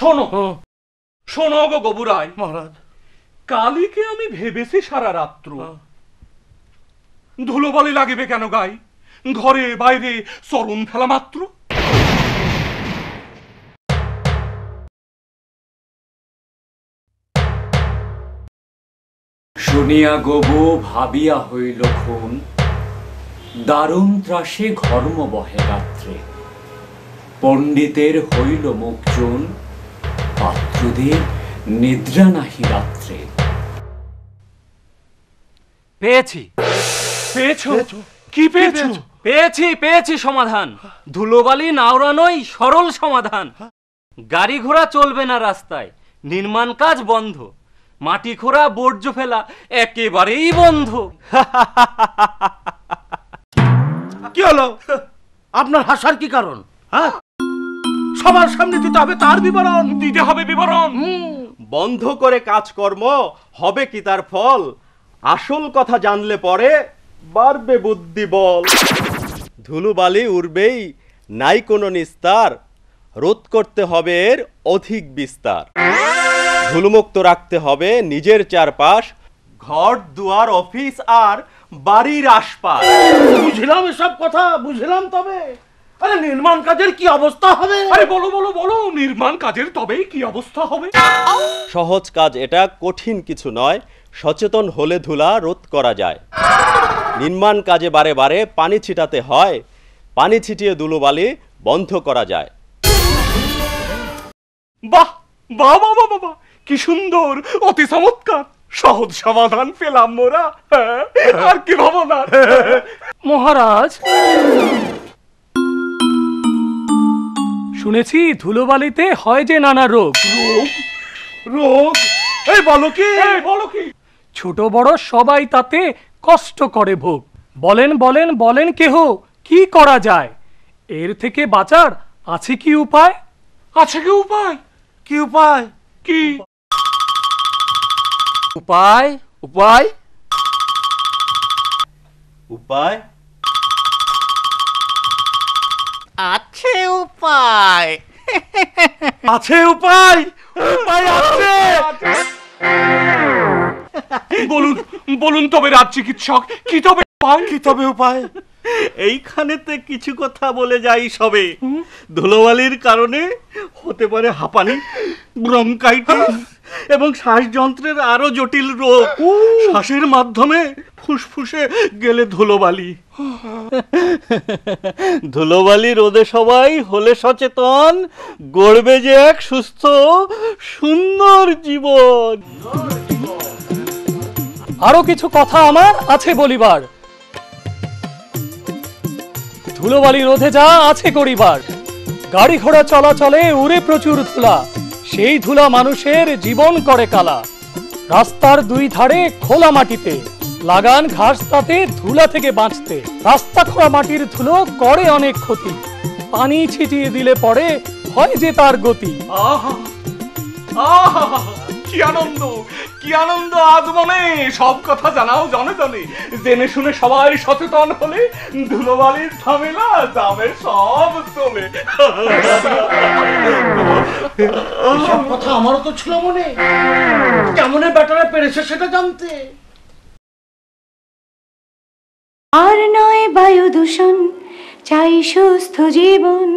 শোনো শোনো গো গবুরাই মহারাজ, কালীকে আমি ভেবেছি সারা রাত্র। ধুলোবালি লাগিবে কেন গাই, ঘরে বাইরে চরণ ফেলা মাত্র। শুনিয়া গবু ভাবিয়া হইল খুন, দারুণ ত্রাসে ঘর্ম বহে রাত্রে। পণ্ডিতের হইল মুখ চুন, পাত্রদের নিদ্রা নাহি রাত্রে। পেয়েছি। পেয়েছো? কি পেয়েছো? পেয়েছি সমাধান। ধুলোবালি নাওড়ানোই সরল সমাধান। গাড়ি ঘোড়া চলবে না রাস্তায়, নির্মাণ কাজ বন্ধ। মাটি খোঁড়া বর্জ্য ফেলা একেবারেই বন্ধ। কি হলো? আপনার হাসার কি কারণ? হ্যাঁ, সবার সামনে দিতে হবে তার বিবরণ। দিতে হবে বিবরণ। বন্ধ করে কাজকর্ম হবে কি তার ফল? আসল কথা জানলে পরে বাড়বে বুদ্ধি বল। ধুলোবালি উড়বেই, নাই কোনো নিস্তার, রোধ করতে হবে এর অধিক বিস্তার। ধুলোমুক্ত রাখতে হবে নিজের চারপাশ, ঘর দুয়ার অফিস আর বাড়ির আশপাশ। বুঝলাম এসব কথা, বুঝলাম। তবে আরে নির্মাণ কাজের কি অবস্থা হবে? আরে বলো বলো বলো, নির্মাণ কাজের তবেই কি অবস্থা হবে? সহজ কাজ এটা, কঠিন কিছু নয়, সচেতন হলে ধুলা রোধ করা যায়। নির্মাণ কাজে বারে বারে পানি ছিটাতে হয়, পানি ছিটিয়ে ধুলোবালি বন্ধ করা যায়। বাহ বাহ বাহ বাহ বাহ, কি সুন্দর, অতি চমৎকার, সহজ সমাধান পেলাম মোরা। আর কি ভাবনা মহারাজ। শুনেছি ধুলোবালিতে হয় যে নানা রোগ। রোগ? রোগ? এই বলো কি, বলো কি? ছোট বড় সবাই তাতে কষ্ট করে ভোগ। বলেন বলেন বলেন কেহ, কি করা যায়? এর থেকে বাঁচার আছে কি উপায়? আছে কি উপায়? কি উপায়? কি উপায়? উপায়? উপায় আছে উপায়। আছে উপায়? উপায় আছে। বলুন বলুন তবে রাজ চিকিৎসক, কি তবে উপায়? কি তবে উপায়? এইখানেতে কিছু কথা বলে যাই সবে। ধুলোবালির কারণে হতে পারে হাঁপানি, ব্রঙ্কাইটিস এবং শ্বাসযন্ত্রের আরো জটিল রোগ। শ্বাসের মাধ্যমে ফুসফুসে গেলে ধুলোবালি। ধুলোবালি রোধে সবাই হলে সচেতন, গড়বে যে এক সুস্থ সুন্দর জীবন। আরো কিছু কথা আমার আছে বলিবার। ধুলোবালি রোধে যা আছে করিবার। গাড়ি ঘোড়া চলাচলে উড়ে প্রচুর ধুলা, সেই ধুলা মানুষের জীবন করে কালা। রাস্তার দুই ধারে খোলা মাটিতে লাগান ঘাস, তাতে ধুলা থেকে বাঁচতে। রাস্তা খোঁড়া মাটির ধুলো করে অনেক ক্ষতি, পানি ছিটিয়ে দিলে পরে হয় যে তার গতি। আহা আহা, কি আনন্দ, কি আনন্দ আগমনে। সব কথা জানাও জনে জনে, জেনে শুনে সবাই সচেতন হলে ধুলোবালির ঝামেলা যাবে সব চলে। সব কথা আমারও তো ছিল মনে, কেমনে ব্যাটারে পেরেছে সেটা জানতে। আর নয় বায়ু দূষণ, চাই সুস্থ জীবন।